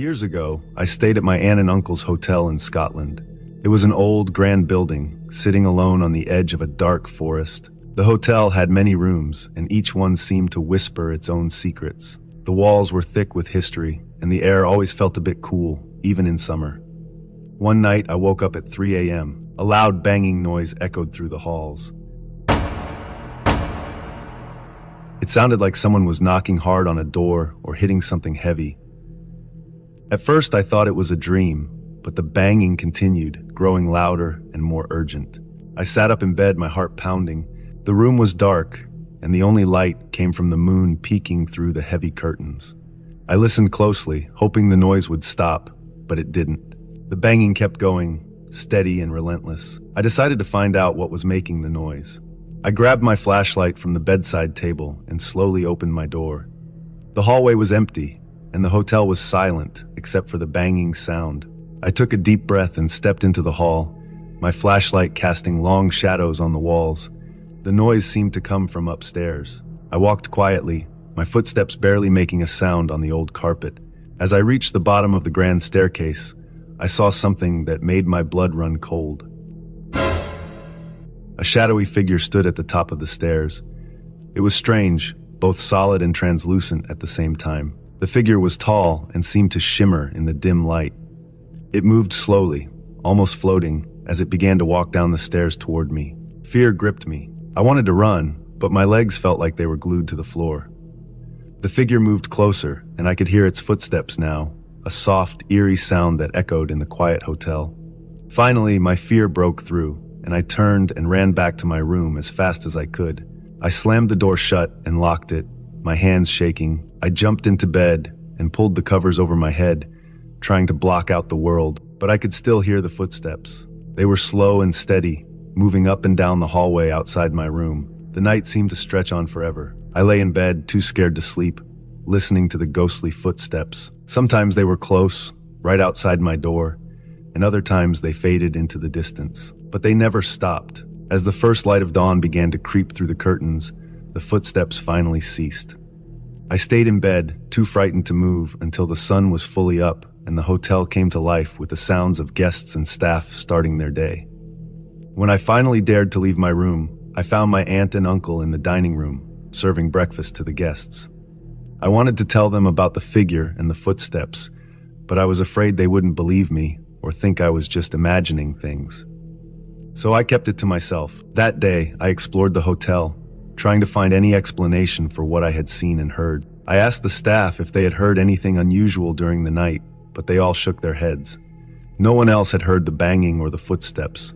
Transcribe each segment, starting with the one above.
Years ago, I stayed at my aunt and uncle's hotel in Scotland. It was an old, grand building, sitting alone on the edge of a dark forest. The hotel had many rooms, and each one seemed to whisper its own secrets. The walls were thick with history, and the air always felt a bit cool, even in summer. One night, I woke up at 3 a.m. A loud banging noise echoed through the halls. It sounded like someone was knocking hard on a door or hitting something heavy. At first, I thought it was a dream, but the banging continued, growing louder and more urgent. I sat up in bed, my heart pounding. The room was dark, and the only light came from the moon peeking through the heavy curtains. I listened closely, hoping the noise would stop, but it didn't. The banging kept going, steady and relentless. I decided to find out what was making the noise. I grabbed my flashlight from the bedside table and slowly opened my door. The hallway was empty, and the hotel was silent except for the banging sound. I took a deep breath and stepped into the hall, my flashlight casting long shadows on the walls. The noise seemed to come from upstairs. I walked quietly, my footsteps barely making a sound on the old carpet. As I reached the bottom of the grand staircase, I saw something that made my blood run cold. A shadowy figure stood at the top of the stairs. It was strange, both solid and translucent at the same time. The figure was tall and seemed to shimmer in the dim light. It moved slowly, almost floating, as it began to walk down the stairs toward me. Fear gripped me. I wanted to run, but my legs felt like they were glued to the floor. The figure moved closer, and I could hear its footsteps now, a soft, eerie sound that echoed in the quiet hotel. Finally, my fear broke through, and I turned and ran back to my room as fast as I could. I slammed the door shut and locked it, my hands shaking. I jumped into bed and pulled the covers over my head, trying to block out the world, but I could still hear the footsteps. They were slow and steady, moving up and down the hallway outside my room. The night seemed to stretch on forever. I lay in bed, too scared to sleep, listening to the ghostly footsteps. Sometimes they were close, right outside my door, and other times they faded into the distance. But they never stopped. As the first light of dawn began to creep through the curtains, the footsteps finally ceased. I stayed in bed, too frightened to move, until the sun was fully up and the hotel came to life with the sounds of guests and staff starting their day. When I finally dared to leave my room, I found my aunt and uncle in the dining room, serving breakfast to the guests. I wanted to tell them about the figure and the footsteps, but I was afraid they wouldn't believe me or think I was just imagining things. So I kept it to myself. That day, I explored the hotel, trying to find any explanation for what I had seen and heard. I asked the staff if they had heard anything unusual during the night, but they all shook their heads. No one else had heard the banging or the footsteps.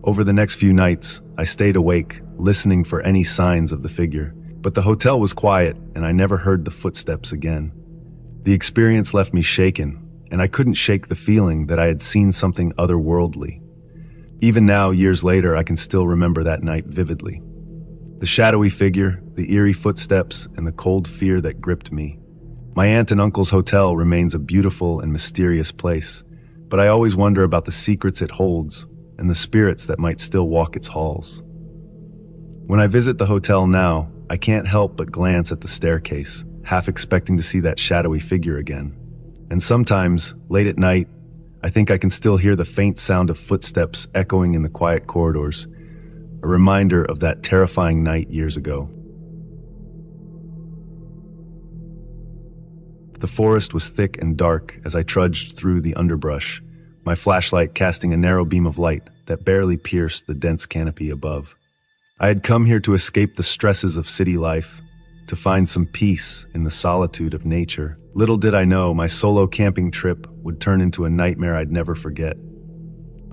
Over the next few nights, I stayed awake, listening for any signs of the figure. But the hotel was quiet, and I never heard the footsteps again. The experience left me shaken, and I couldn't shake the feeling that I had seen something otherworldly. Even now, years later, I can still remember that night vividly. The shadowy figure, the eerie footsteps, and the cold fear that gripped me. My aunt and uncle's hotel remains a beautiful and mysterious place, but I always wonder about the secrets it holds and the spirits that might still walk its halls. When I visit the hotel now, I can't help but glance at the staircase, half expecting to see that shadowy figure again. And sometimes, late at night, I think I can still hear the faint sound of footsteps echoing in the quiet corridors, a reminder of that terrifying night years ago. The forest was thick and dark as I trudged through the underbrush, my flashlight casting a narrow beam of light that barely pierced the dense canopy above. I had come here to escape the stresses of city life, to find some peace in the solitude of nature. Little did I know my solo camping trip would turn into a nightmare I'd never forget.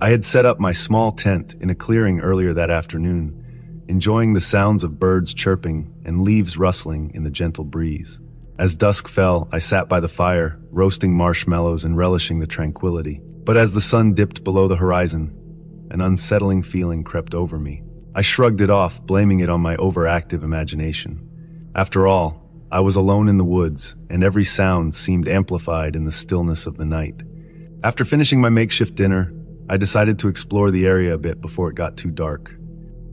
I had set up my small tent in a clearing earlier that afternoon, enjoying the sounds of birds chirping and leaves rustling in the gentle breeze. As dusk fell, I sat by the fire, roasting marshmallows and relishing the tranquility. But as the sun dipped below the horizon, an unsettling feeling crept over me. I shrugged it off, blaming it on my overactive imagination. After all, I was alone in the woods, and every sound seemed amplified in the stillness of the night. After finishing my makeshift dinner, I decided to explore the area a bit before it got too dark.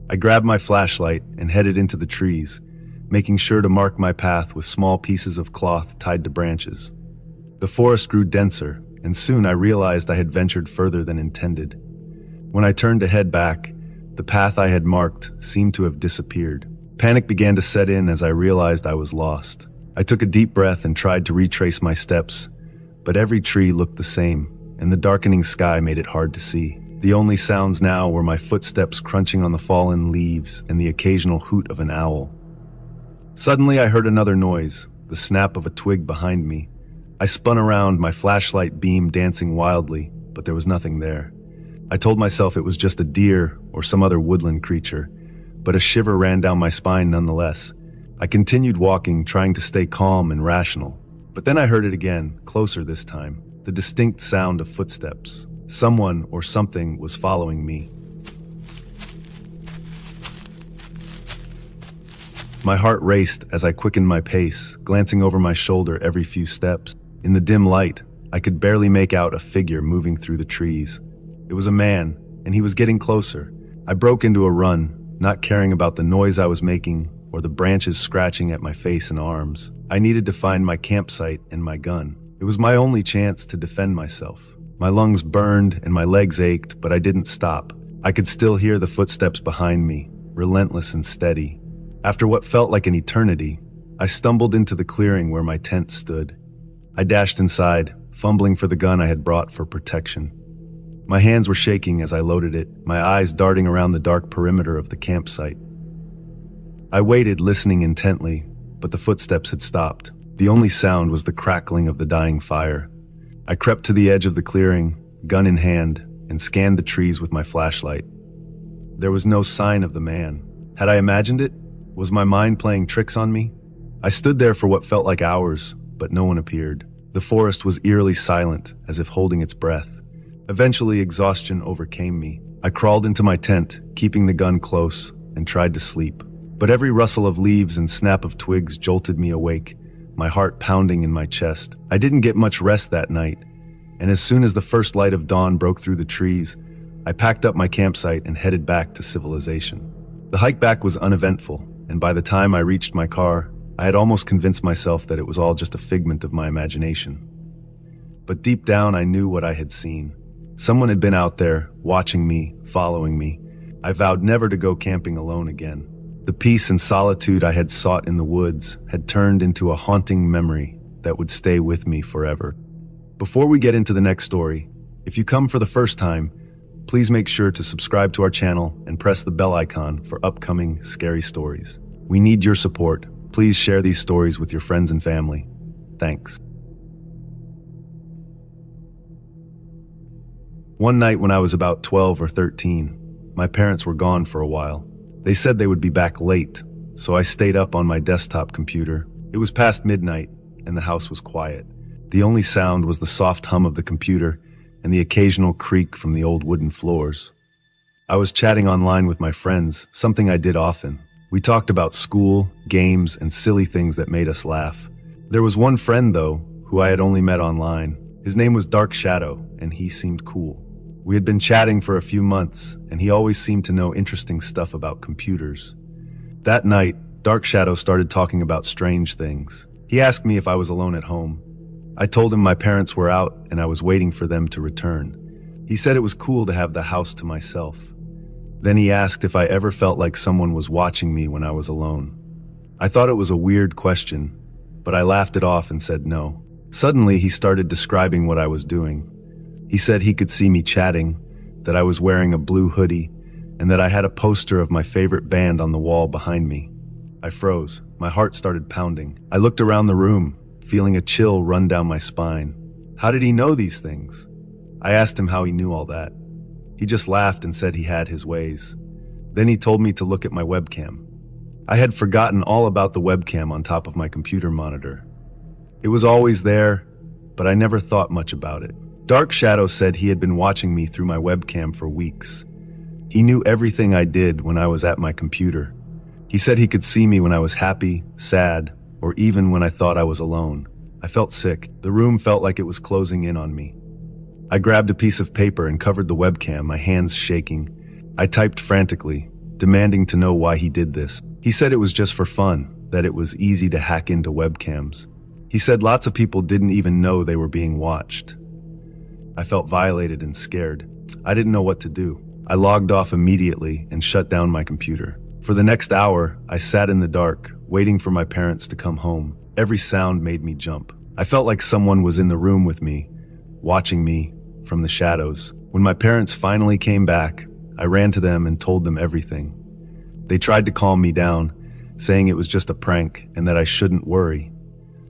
I grabbed my flashlight and headed into the trees, making sure to mark my path with small pieces of cloth tied to branches. The forest grew denser, and soon I realized I had ventured further than intended. When I turned to head back, the path I had marked seemed to have disappeared. Panic began to set in as I realized I was lost. I took a deep breath and tried to retrace my steps, but every tree looked the same, and the darkening sky made it hard to see. The only sounds now were my footsteps crunching on the fallen leaves and the occasional hoot of an owl. Suddenly I heard another noise, the snap of a twig behind me. I spun around, my flashlight beam dancing wildly, but there was nothing there. I told myself it was just a deer or some other woodland creature, but a shiver ran down my spine nonetheless. I continued walking, trying to stay calm and rational. But then I heard it again, closer this time, the distinct sound of footsteps. Someone or something was following me. My heart raced as I quickened my pace, glancing over my shoulder every few steps. In the dim light, I could barely make out a figure moving through the trees. It was a man, and he was getting closer. I broke into a run, not caring about the noise I was making or the branches scratching at my face and arms. I needed to find my campsite and my gun. It was my only chance to defend myself. My lungs burned and my legs ached, but I didn't stop. I could still hear the footsteps behind me, relentless and steady. After what felt like an eternity, I stumbled into the clearing where my tent stood. I dashed inside, fumbling for the gun I had brought for protection. My hands were shaking as I loaded it, my eyes darting around the dark perimeter of the campsite. I waited, listening intently, but the footsteps had stopped. The only sound was the crackling of the dying fire. I crept to the edge of the clearing, gun in hand, and scanned the trees with my flashlight. There was no sign of the man. Had I imagined it? Was my mind playing tricks on me? I stood there for what felt like hours, but no one appeared. The forest was eerily silent, as if holding its breath. Eventually, exhaustion overcame me. I crawled into my tent, keeping the gun close, and tried to sleep. But every rustle of leaves and snap of twigs jolted me awake, my heart pounding in my chest. I didn't get much rest that night, and as soon as the first light of dawn broke through the trees, I packed up my campsite and headed back to civilization. The hike back was uneventful, and by the time I reached my car, I had almost convinced myself that it was all just a figment of my imagination. But deep down, I knew what I had seen. Someone had been out there, watching me, following me. I vowed never to go camping alone again. The peace and solitude I had sought in the woods had turned into a haunting memory that would stay with me forever. Before we get into the next story, if you come for the first time, please make sure to subscribe to our channel and press the bell icon for upcoming scary stories. We need your support. Please share these stories with your friends and family. Thanks. One night when I was about 12 or 13, my parents were gone for a while. They said they would be back late, so I stayed up on my desktop computer. It was past midnight, and the house was quiet. The only sound was the soft hum of the computer and the occasional creak from the old wooden floors. I was chatting online with my friends, something I did often. We talked about school, games, and silly things that made us laugh. There was one friend, though, who I had only met online. His name was Dark Shadow, and he seemed cool. We had been chatting for a few months, and he always seemed to know interesting stuff about computers. That night, Dark Shadow started talking about strange things. He asked me if I was alone at home. I told him my parents were out and I was waiting for them to return. He said it was cool to have the house to myself. Then he asked if I ever felt like someone was watching me when I was alone. I thought it was a weird question, but I laughed it off and said no. Suddenly, he started describing what I was doing. He said he could see me chatting, that I was wearing a blue hoodie, and that I had a poster of my favorite band on the wall behind me. I froze. My heart started pounding. I looked around the room, feeling a chill run down my spine. How did he know these things? I asked him how he knew all that. He just laughed and said he had his ways. Then he told me to look at my webcam. I had forgotten all about the webcam on top of my computer monitor. It was always there, but I never thought much about it. Dark Shadow said he had been watching me through my webcam for weeks. He knew everything I did when I was at my computer. He said he could see me when I was happy, sad, or even when I thought I was alone. I felt sick. The room felt like it was closing in on me. I grabbed a piece of paper and covered the webcam, my hands shaking. I typed frantically, demanding to know why he did this. He said it was just for fun, that it was easy to hack into webcams. He said lots of people didn't even know they were being watched. I felt violated and scared. I didn't know what to do. I logged off immediately and shut down my computer. For the next hour, I sat in the dark, waiting for my parents to come home. Every sound made me jump. I felt like someone was in the room with me, watching me from the shadows. When my parents finally came back, I ran to them and told them everything. They tried to calm me down, saying it was just a prank and that I shouldn't worry.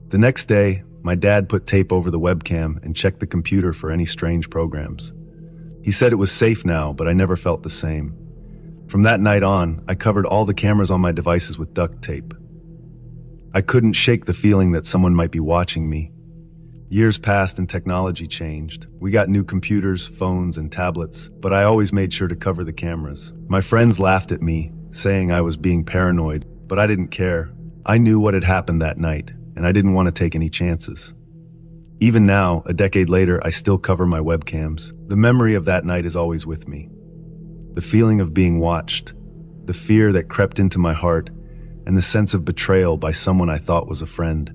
The next day, my dad put tape over the webcam and checked the computer for any strange programs. He said it was safe now, but I never felt the same. From that night on, I covered all the cameras on my devices with duct tape. I couldn't shake the feeling that someone might be watching me. Years passed and technology changed. We got new computers, phones, and tablets, but I always made sure to cover the cameras. My friends laughed at me, saying I was being paranoid, but I didn't care. I knew what had happened that night, and I didn't want to take any chances. Even now, a decade later, I still cover my webcams. The memory of that night is always with me. The feeling of being watched, the fear that crept into my heart, and the sense of betrayal by someone I thought was a friend.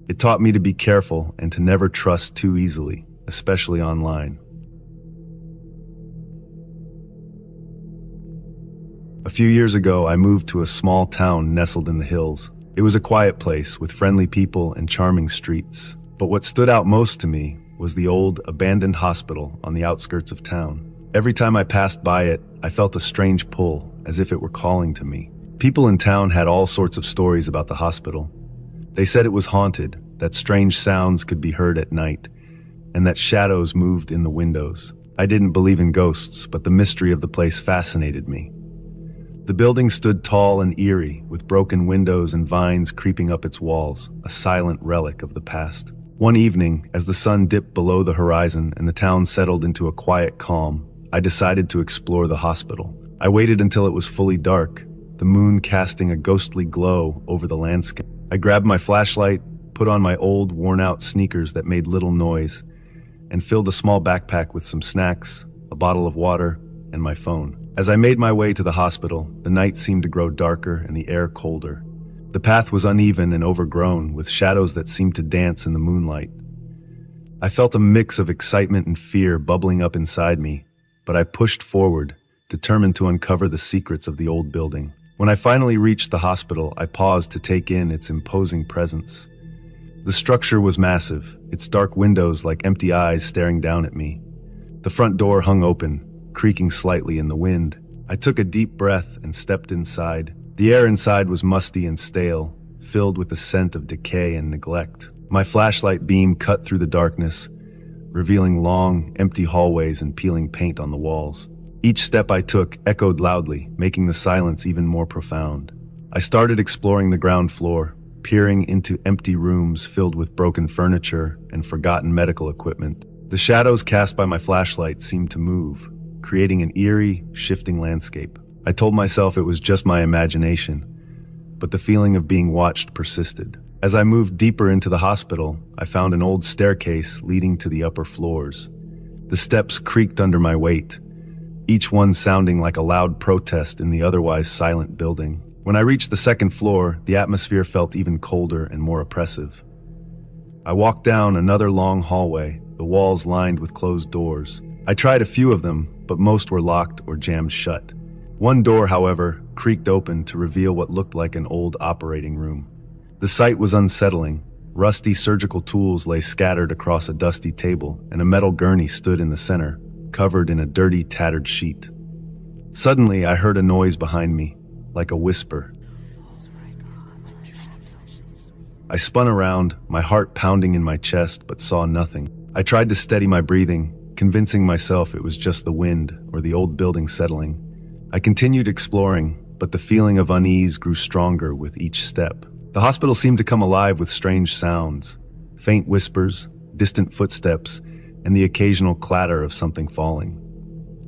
It taught me to be careful and to never trust too easily, especially online. A few years ago, I moved to a small town nestled in the hills. It was a quiet place with friendly people and charming streets. But what stood out most to me was the old, abandoned hospital on the outskirts of town. Every time I passed by it, I felt a strange pull, as if it were calling to me. People in town had all sorts of stories about the hospital. They said it was haunted, that strange sounds could be heard at night, and that shadows moved in the windows. I didn't believe in ghosts, but the mystery of the place fascinated me. The building stood tall and eerie, with broken windows and vines creeping up its walls, a silent relic of the past. One evening, as the sun dipped below the horizon and the town settled into a quiet calm, I decided to explore the hospital. I waited until it was fully dark, the moon casting a ghostly glow over the landscape. I grabbed my flashlight, put on my old, worn-out sneakers that made little noise, and filled a small backpack with some snacks, a bottle of water, and my phone. As I made my way to the hospital, the night seemed to grow darker and the air colder. The path was uneven and overgrown, with shadows that seemed to dance in the moonlight. I felt a mix of excitement and fear bubbling up inside me, but I pushed forward, determined to uncover the secrets of the old building. When I finally reached the hospital, I paused to take in its imposing presence. The structure was massive, its dark windows like empty eyes staring down at me. The front door hung open, creaking slightly in the wind. I took a deep breath and stepped inside. The air inside was musty and stale, filled with the scent of decay and neglect. My flashlight beam cut through the darkness, revealing long, empty hallways and peeling paint on the walls. Each step I took echoed loudly, making the silence even more profound. I started exploring the ground floor, peering into empty rooms filled with broken furniture and forgotten medical equipment. The shadows cast by my flashlight seemed to move, creating an eerie, shifting landscape. I told myself it was just my imagination, but the feeling of being watched persisted. As I moved deeper into the hospital, I found an old staircase leading to the upper floors. The steps creaked under my weight, each one sounding like a loud protest in the otherwise silent building. When I reached the second floor, the atmosphere felt even colder and more oppressive. I walked down another long hallway, the walls lined with closed doors. I tried a few of them, but most were locked or jammed shut. One door, however, creaked open to reveal what looked like an old operating room. The sight was unsettling. Rusty surgical tools lay scattered across a dusty table, and a metal gurney stood in the center, covered in a dirty, tattered sheet. Suddenly, I heard a noise behind me, like a whisper. I spun around, my heart pounding in my chest, but saw nothing. I tried to steady my breathing, convincing myself it was just the wind or the old building settling. I continued exploring, but the feeling of unease grew stronger with each step. The hospital seemed to come alive with strange sounds, faint whispers, distant footsteps, and the occasional clatter of something falling.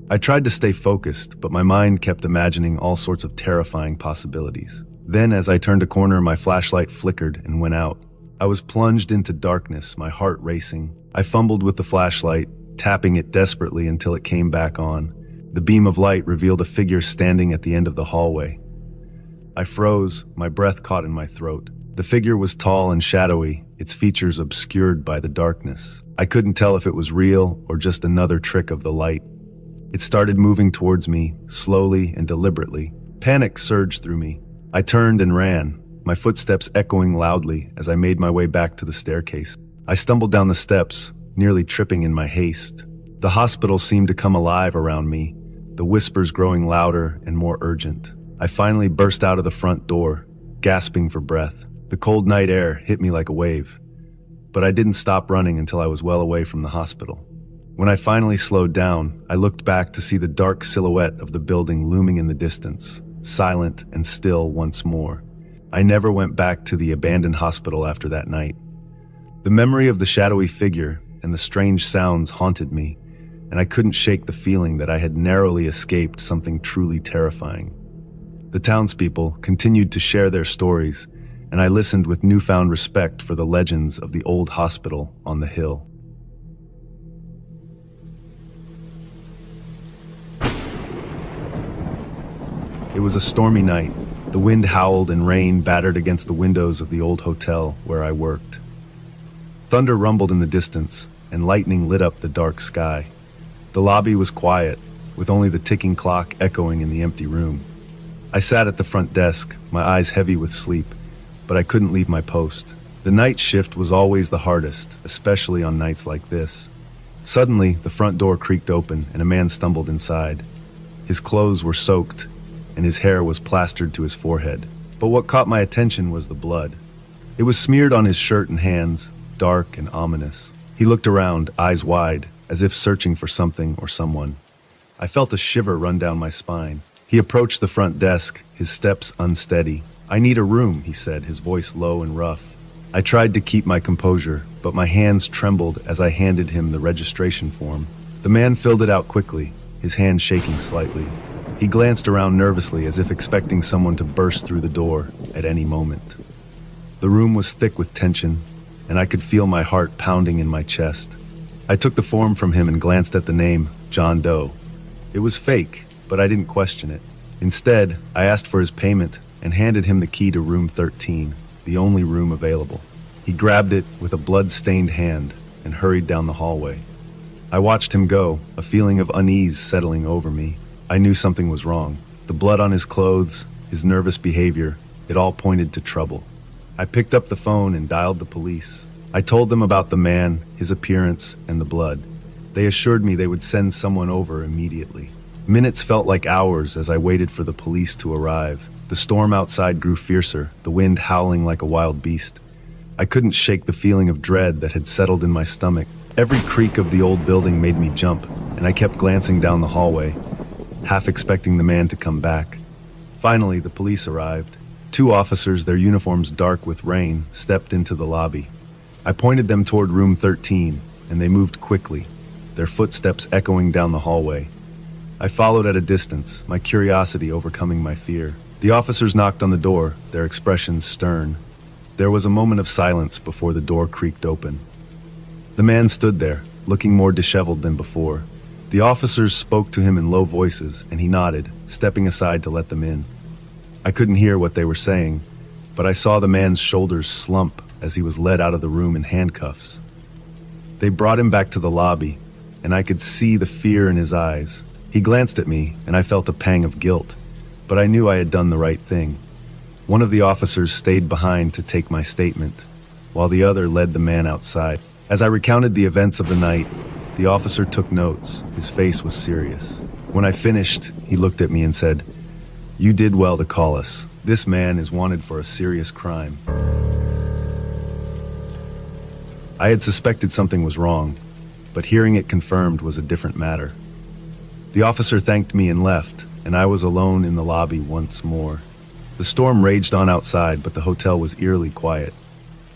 I tried to stay focused, but my mind kept imagining all sorts of terrifying possibilities. Then, as I turned a corner, my flashlight flickered and went out. I was plunged into darkness, my heart racing. I fumbled with the flashlight, tapping it desperately until it came back on. The beam of light revealed a figure standing at the end of the hallway. I froze, my breath caught in my throat. The figure was tall and shadowy, its features obscured by the darkness. I couldn't tell if it was real or just another trick of the light. It started moving towards me, slowly and deliberately. Panic surged through me. I turned and ran, my footsteps echoing loudly as I made my way back to the staircase. I stumbled down the steps, nearly tripping in my haste. The hospital seemed to come alive around me, the whispers growing louder and more urgent. I finally burst out of the front door, gasping for breath. The cold night air hit me like a wave, but I didn't stop running until I was well away from the hospital. When I finally slowed down, I looked back to see the dark silhouette of the building looming in the distance, silent and still once more. I never went back to the abandoned hospital after that night. The memory of the shadowy figure and the strange sounds haunted me, and I couldn't shake the feeling that I had narrowly escaped something truly terrifying. The townspeople continued to share their stories, and I listened with newfound respect for the legends of the old hospital on the hill. It was a stormy night. The wind howled and rain battered against the windows of the old hotel where I worked. Thunder rumbled in the distance, and lightning lit up the dark sky. The lobby was quiet, with only the ticking clock echoing in the empty room. I sat at the front desk, my eyes heavy with sleep, but I couldn't leave my post. The night shift was always the hardest, especially on nights like this. Suddenly, the front door creaked open and a man stumbled inside. His clothes were soaked, and his hair was plastered to his forehead. But what caught my attention was the blood. It was smeared on his shirt and hands, dark and ominous. He looked around, eyes wide, as if searching for something or someone. I felt a shiver run down my spine. He approached the front desk, his steps unsteady. "I need a room," he said, his voice low and rough. I tried to keep my composure, but my hands trembled as I handed him the registration form. The man filled it out quickly, his hand shaking slightly. He glanced around nervously as if expecting someone to burst through the door at any moment. The room was thick with tension, and I could feel my heart pounding in my chest. I took the form from him and glanced at the name, John Doe. It was fake, but I didn't question it. Instead, I asked for his payment and handed him the key to room 13, the only room available. He grabbed it with a blood-stained hand and hurried down the hallway. I watched him go, a feeling of unease settling over me. I knew something was wrong. The blood on his clothes, his nervous behavior, it all pointed to trouble. I picked up the phone and dialed the police. I told them about the man, his appearance, and the blood. They assured me they would send someone over immediately. Minutes felt like hours as I waited for the police to arrive. The storm outside grew fiercer, the wind howling like a wild beast. I couldn't shake the feeling of dread that had settled in my stomach. Every creak of the old building made me jump, and I kept glancing down the hallway, half expecting the man to come back. Finally, the police arrived. 2 officers, their uniforms dark with rain, stepped into the lobby. I pointed them toward room 13, and they moved quickly, their footsteps echoing down the hallway. I followed at a distance, my curiosity overcoming my fear. The officers knocked on the door, their expressions stern. There was a moment of silence before the door creaked open. The man stood there, looking more disheveled than before. The officers spoke to him in low voices, and he nodded, stepping aside to let them in. I couldn't hear what they were saying, but I saw the man's shoulders slump as he was led out of the room in handcuffs. They brought him back to the lobby, and I could see the fear in his eyes. He glanced at me, and I felt a pang of guilt, but I knew I had done the right thing. One of the officers stayed behind to take my statement, while the other led the man outside. As I recounted the events of the night, the officer took notes. His face was serious. When I finished, he looked at me and said, "You did well to call us. This man is wanted for a serious crime." I had suspected something was wrong, but hearing it confirmed was a different matter. The officer thanked me and left, and I was alone in the lobby once more. The storm raged on outside, but the hotel was eerily quiet.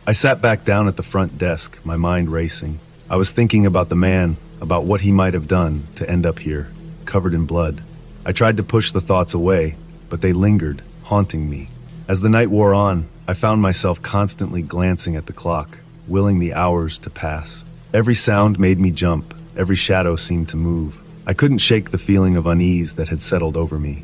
I sat back down at the front desk, my mind racing. I was thinking about the man, about what he might have done to end up here, covered in blood. I tried to push the thoughts away, but they lingered, haunting me. As the night wore on, I found myself constantly glancing at the clock, willing the hours to pass. Every sound made me jump, every shadow seemed to move. I couldn't shake the feeling of unease that had settled over me.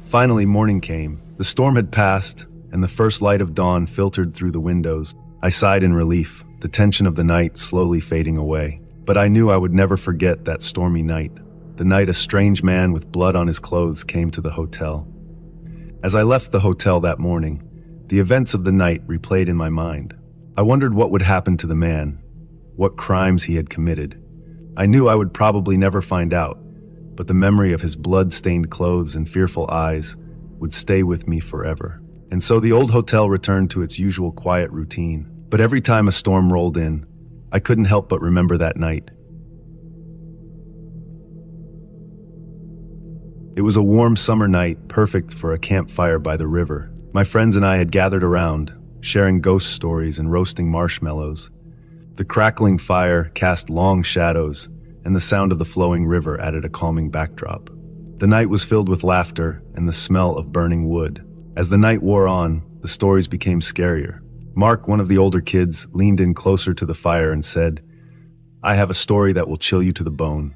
Finally, morning came. The The storm had passed, and the first light of dawn filtered through the windows. I sighed in relief, the tension of the night slowly fading away. But I knew I would never forget that stormy night, the night a strange man with blood on his clothes came to the hotel. As I left the hotel that morning, the events of the night replayed in my mind. I wondered what would happen to the man, what crimes he had committed. I knew I would probably never find out, but the memory of his blood-stained clothes and fearful eyes would stay with me forever. And so the old hotel returned to its usual quiet routine. But every time a storm rolled in, I couldn't help but remember that night. It was a warm summer night, perfect for a campfire by the river. My friends and I had gathered around, sharing ghost stories and roasting marshmallows. The crackling fire cast long shadows, and the sound of the flowing river added a calming backdrop. The night was filled with laughter and the smell of burning wood. As the night wore on, the stories became scarier. Mark, one of the older kids, leaned in closer to the fire and said, "I have a story that will chill you to the bone.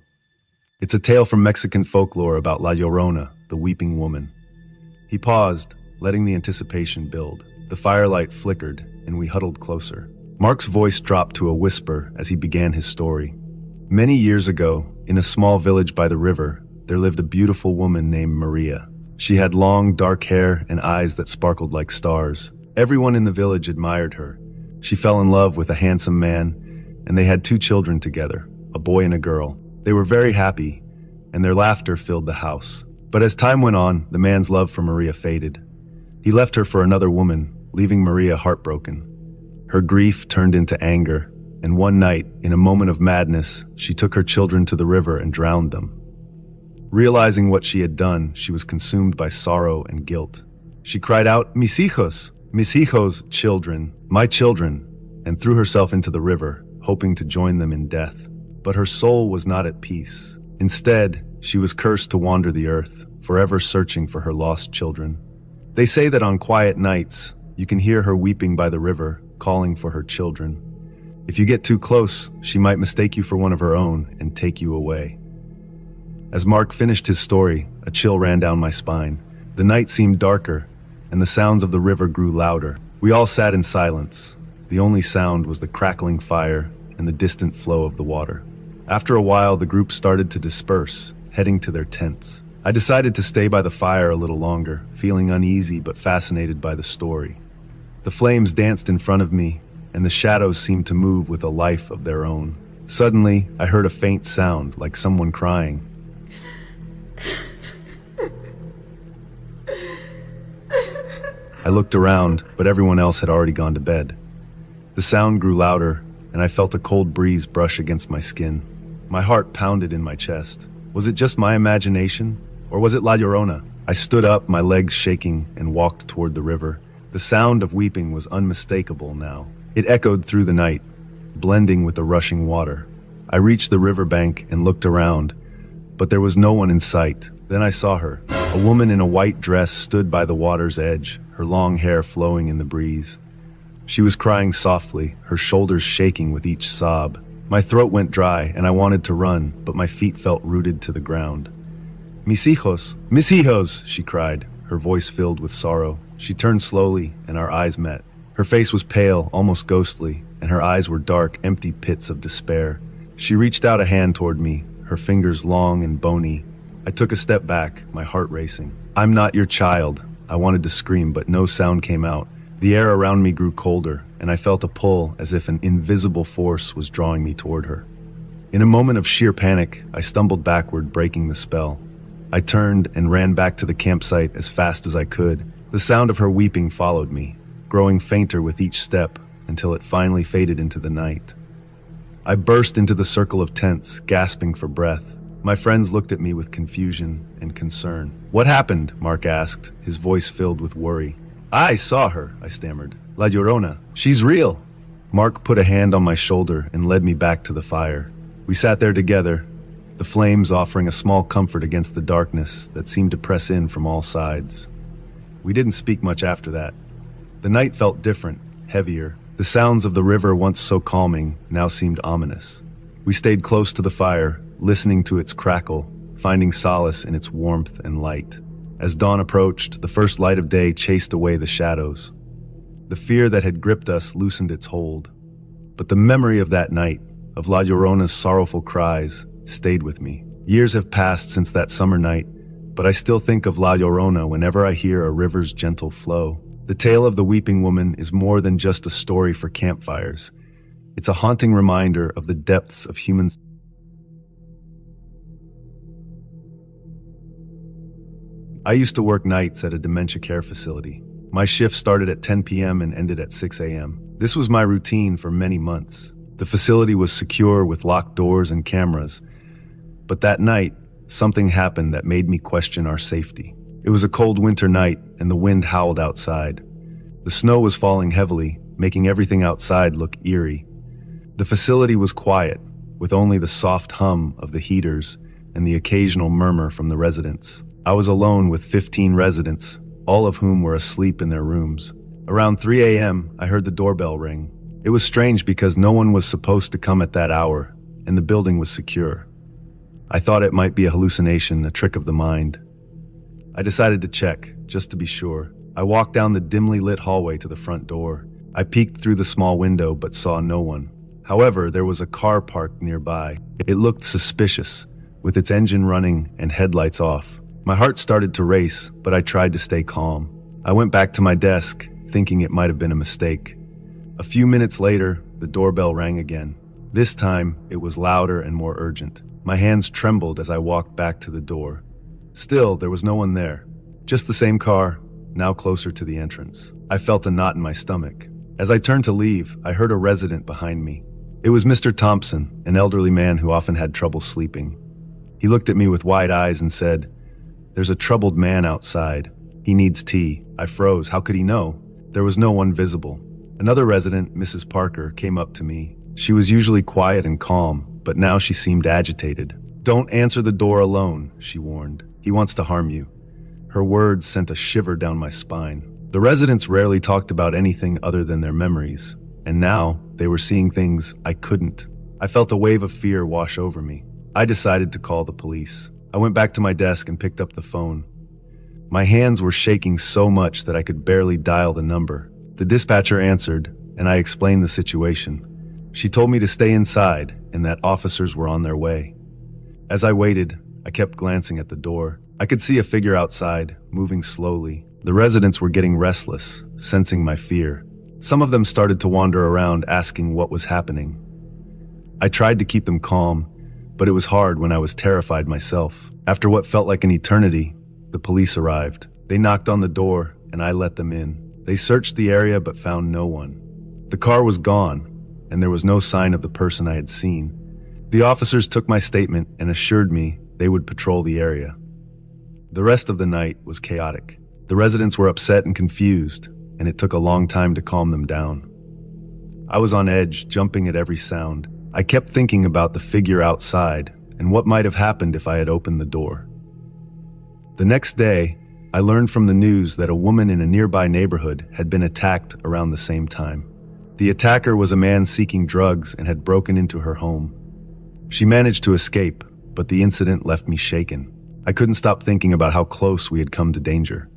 It's a tale from Mexican folklore about La Llorona, the weeping woman." He paused, letting the anticipation build. The firelight flickered, and we huddled closer. Mark's voice dropped to a whisper as he began his story. Many years ago, in a small village by the river, there lived a beautiful woman named Maria. She had long, dark hair and eyes that sparkled like stars. Everyone in the village admired her. She fell in love with a handsome man, and they had 2 children together, a boy and a girl. They were very happy, and their laughter filled the house. But as time went on, the man's love for Maria faded. He left her for another woman, leaving Maria heartbroken. Her grief turned into anger, and one night, in a moment of madness, she took her children to the river and drowned them. Realizing what she had done, she was consumed by sorrow and guilt. She cried out, "Mis hijos, children, my children," and threw herself into the river, hoping to join them in death. But her soul was not at peace. Instead, she was cursed to wander the earth, forever searching for her lost children. They say that on quiet nights, you can hear her weeping by the river, calling for her children. If you get too close, she might mistake you for one of her own and take you away. As Mark finished his story, a chill ran down my spine. The night seemed darker, and the sounds of the river grew louder. We all sat in silence. The only sound was the crackling fire and the distant flow of the water. After a while, the group started to disperse, heading to their tents. I decided to stay by the fire a little longer, feeling uneasy but fascinated by the story. The flames danced in front of me, and the shadows seemed to move with a life of their own. Suddenly, I heard a faint sound, like someone crying. I looked around, but everyone else had already gone to bed. The sound grew louder, and I felt a cold breeze brush against my skin. My heart pounded in my chest. Was it just my imagination, or was it La Llorona? I stood up, my legs shaking, and walked toward the river. The sound of weeping was unmistakable now. It echoed through the night, blending with the rushing water. I reached the riverbank and looked around, but there was no one in sight. Then I saw her. A woman in a white dress stood by the water's edge, her long hair flowing in the breeze. She was crying softly, her shoulders shaking with each sob. My throat went dry, and I wanted to run, but my feet felt rooted to the ground. "Mis hijos," she cried, her voice filled with sorrow. She turned slowly, and our eyes met. Her face was pale, almost ghostly, and her eyes were dark, empty pits of despair. She reached out a hand toward me, her fingers long and bony. I took a step back, my heart racing. "I'm not your child." I wanted to scream, but no sound came out. The air around me grew colder, and I felt a pull as if an invisible force was drawing me toward her. In a moment of sheer panic, I stumbled backward, breaking the spell. I turned and ran back to the campsite as fast as I could. The sound of her weeping followed me, growing fainter with each step until it finally faded into the night. I burst into the circle of tents, gasping for breath. My friends looked at me with confusion and concern. "What happened?" Mark asked, his voice filled with worry. "I saw her," I stammered. "La Llorona. She's real." Mark put a hand on my shoulder and led me back to the fire. We sat there together, the flames offering a small comfort against the darkness that seemed to press in from all sides. We didn't speak much after that. The night felt different, heavier. The sounds of the river, once so calming, now seemed ominous. We stayed close to the fire, listening to its crackle, finding solace in its warmth and light. As dawn approached, the first light of day chased away the shadows. The fear that had gripped us loosened its hold. But the memory of that night, of La Llorona's sorrowful cries, stayed with me. Years have passed since that summer night, but I still think of La Llorona whenever I hear a river's gentle flow. The tale of the weeping woman is more than just a story for campfires. It's a haunting reminder of the depths of human. I used to work nights at a dementia care facility. My shift started at 10 p.m. and ended at 6 a.m. This was my routine for many months. The facility was secure with locked doors and cameras. But that night, something happened that made me question our safety. It was a cold winter night, and the wind howled outside. The snow was falling heavily, making everything outside look eerie. The facility was quiet, with only the soft hum of the heaters and the occasional murmur from the residents. I was alone with 15 residents, all of whom were asleep in their rooms. Around 3 a.m., I heard the doorbell ring. It was strange because no one was supposed to come at that hour, and the building was secure. I thought it might be a hallucination, a trick of the mind. I decided to check, just to be sure. I walked down the dimly lit hallway to the front door. I peeked through the small window but saw no one. However, there was a car parked nearby. It looked suspicious, with its engine running and headlights off. My heart started to race, but I tried to stay calm. I went back to my desk, thinking it might have been a mistake. A few minutes later, the doorbell rang again. This time, it was louder and more urgent. My hands trembled as I walked back to the door. Still, there was no one there. Just the same car, now closer to the entrance. I felt a knot in my stomach. As I turned to leave, I heard a resident behind me. It was Mr. Thompson, an elderly man who often had trouble sleeping. He looked at me with wide eyes and said, "There's a troubled man outside. He needs tea." I froze. How could he know? There was no one visible. Another resident, Mrs. Parker, came up to me. She was usually quiet and calm, but now she seemed agitated. "Don't answer the door alone," she warned. "He wants to harm you." Her words sent a shiver down my spine. The residents rarely talked about anything other than their memories, and now they were seeing things I couldn't. I felt a wave of fear wash over me. I decided to call the police. I went back to my desk and picked up the phone. My hands were shaking so much that I could barely dial the number. The dispatcher answered, and I explained the situation. She told me to stay inside and that officers were on their way. As I waited, I kept glancing at the door. I could see a figure outside, moving slowly. The residents were getting restless, sensing my fear. Some of them started to wander around, asking what was happening. I tried to keep them calm, but it was hard when I was terrified myself. After what felt like an eternity, the police arrived. They knocked on the door, and I let them in. They searched the area but found no one. The car was gone, and there was no sign of the person I had seen. The officers took my statement and assured me they would patrol the area. The rest of the night was chaotic. The residents were upset and confused, and it took a long time to calm them down. I was on edge, jumping at every sound. I kept thinking about the figure outside and what might have happened if I had opened the door. The next day, I learned from the news that a woman in a nearby neighborhood had been attacked around the same time. The attacker was a man seeking drugs and had broken into her home. She managed to escape, but the incident left me shaken. I couldn't stop thinking about how close we had come to danger.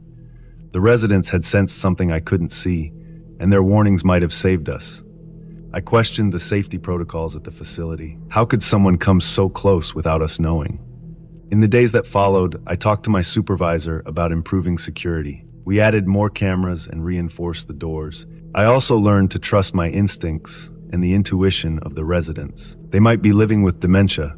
The residents had sensed something I couldn't see, and their warnings might have saved us. I questioned the safety protocols at the facility. How could someone come so close without us knowing? In the days that followed, I talked to my supervisor about improving security. We added more cameras and reinforced the doors. I also learned to trust my instincts and the intuition of the residents. They might be living with dementia,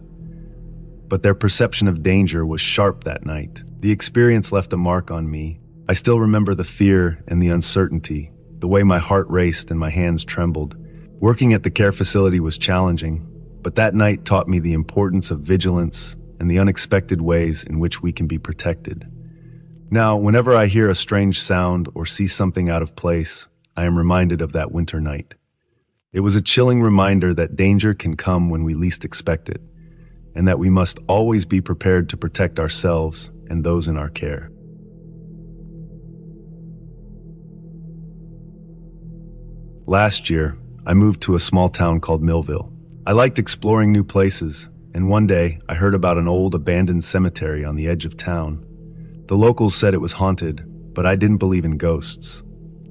but their perception of danger was sharp that night. The experience left a mark on me. I still remember the fear and the uncertainty, the way my heart raced and my hands trembled. Working at the care facility was challenging, but that night taught me the importance of vigilance and the unexpected ways in which we can be protected. Now, whenever I hear a strange sound or see something out of place, I am reminded of that winter night. It was a chilling reminder that danger can come when we least expect it, and that we must always be prepared to protect ourselves and those in our care. Last year, I moved to a small town called Millville. I liked exploring new places, and one day I heard about an old abandoned cemetery on the edge of town. The locals said it was haunted, but I didn't believe in ghosts.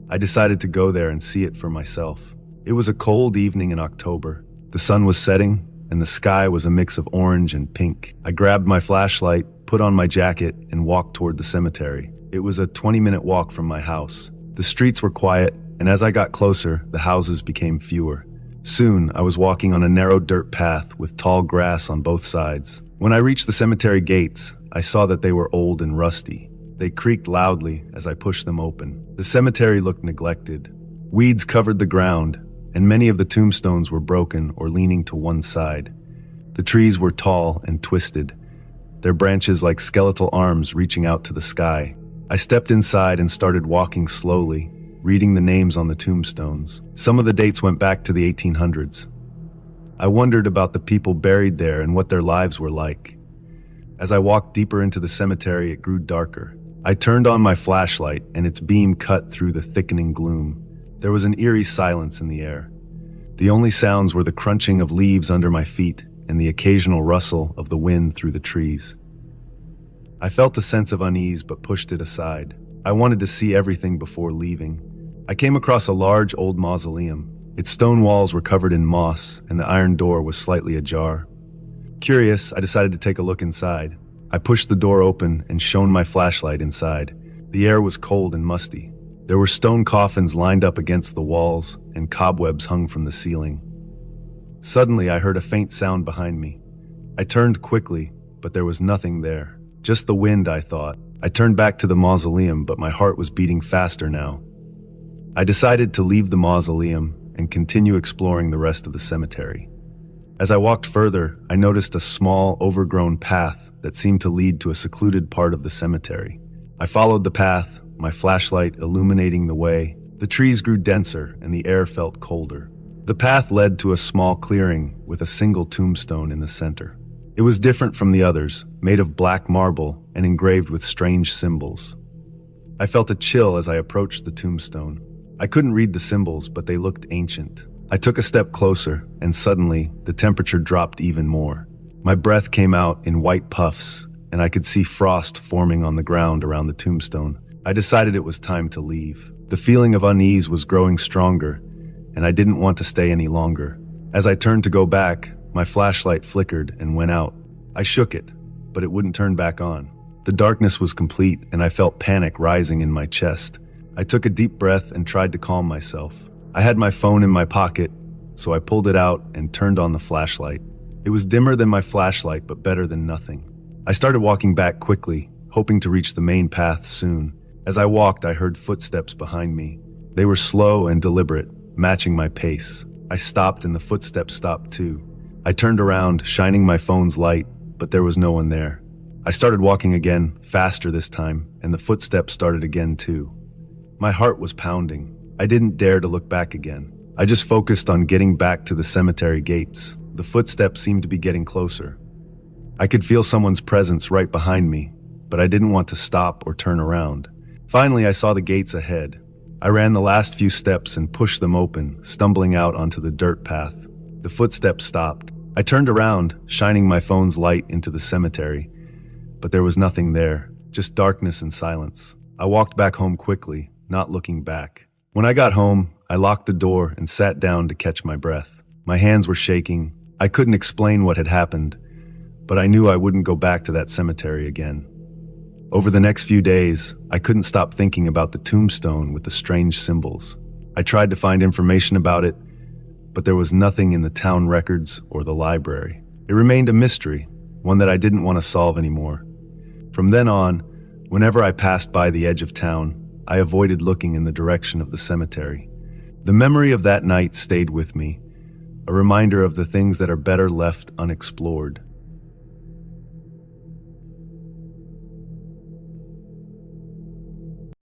I decided to go there and see it for myself. It was a cold evening in October. The sun was setting, and the sky was a mix of orange and pink. I grabbed my flashlight, put on my jacket, and walked toward the cemetery. It was a 20-minute walk from my house. The streets were quiet, and as I got closer, the houses became fewer. Soon, I was walking on a narrow dirt path with tall grass on both sides. When I reached the cemetery gates, I saw that they were old and rusty. They creaked loudly as I pushed them open. The cemetery looked neglected. Weeds covered the ground, and many of the tombstones were broken or leaning to one side. The trees were tall and twisted, their branches like skeletal arms reaching out to the sky. I stepped inside and started walking slowly, reading the names on the tombstones. Some of the dates went back to the 1800s. I wondered about the people buried there and what their lives were like. As I walked deeper into the cemetery, it grew darker. I turned on my flashlight, and its beam cut through the thickening gloom. There was an eerie silence in the air. The only sounds were the crunching of leaves under my feet and the occasional rustle of the wind through the trees. I felt a sense of unease but pushed it aside. I wanted to see everything before leaving. I came across a large old mausoleum. Its stone walls were covered in moss, and the iron door was slightly ajar. Curious, I decided to take a look inside. I pushed the door open and shone my flashlight inside. The air was cold and musty. There were stone coffins lined up against the walls, and cobwebs hung from the ceiling. Suddenly, I heard a faint sound behind me. I turned quickly, but there was nothing there. Just the wind, I thought. I turned back to the mausoleum, but my heart was beating faster now. I decided to leave the mausoleum and continue exploring the rest of the cemetery. As I walked further, I noticed a small, overgrown path that seemed to lead to a secluded part of the cemetery. I followed the path, my flashlight illuminating the way. The trees grew denser and the air felt colder. The path led to a small clearing with a single tombstone in the center. It was different from the others, made of black marble and engraved with strange symbols. I felt a chill as I approached the tombstone. I couldn't read the symbols, but they looked ancient. I took a step closer, and suddenly, the temperature dropped even more. My breath came out in white puffs, and I could see frost forming on the ground around the tombstone. I decided it was time to leave. The feeling of unease was growing stronger, and I didn't want to stay any longer. As I turned to go back, my flashlight flickered and went out. I shook it, but it wouldn't turn back on. The darkness was complete, and I felt panic rising in my chest. I took a deep breath and tried to calm myself. I had my phone in my pocket, so I pulled it out and turned on the flashlight. It was dimmer than my flashlight, but better than nothing. I started walking back quickly, hoping to reach the main path soon. As I walked, I heard footsteps behind me. They were slow and deliberate, matching my pace. I stopped and the footsteps stopped too. I turned around, shining my phone's light, but there was no one there. I started walking again, faster this time, and the footsteps started again too. My heart was pounding. I didn't dare to look back again. I just focused on getting back to the cemetery gates. The footsteps seemed to be getting closer. I could feel someone's presence right behind me, but I didn't want to stop or turn around. Finally, I saw the gates ahead. I ran the last few steps and pushed them open, stumbling out onto the dirt path. The footsteps stopped. I turned around, shining my phone's light into the cemetery, but there was nothing there, just darkness and silence. I walked back home quickly, not looking back. When I got home, I locked the door and sat down to catch my breath. My hands were shaking. I couldn't explain what had happened, but I knew I wouldn't go back to that cemetery again. Over the next few days, I couldn't stop thinking about the tombstone with the strange symbols. I tried to find information about it, but there was nothing in the town records or the library. It remained a mystery, one that I didn't want to solve anymore. From then on, whenever I passed by the edge of town, I avoided looking in the direction of the cemetery. The memory of that night stayed with me, a reminder of the things that are better left unexplored.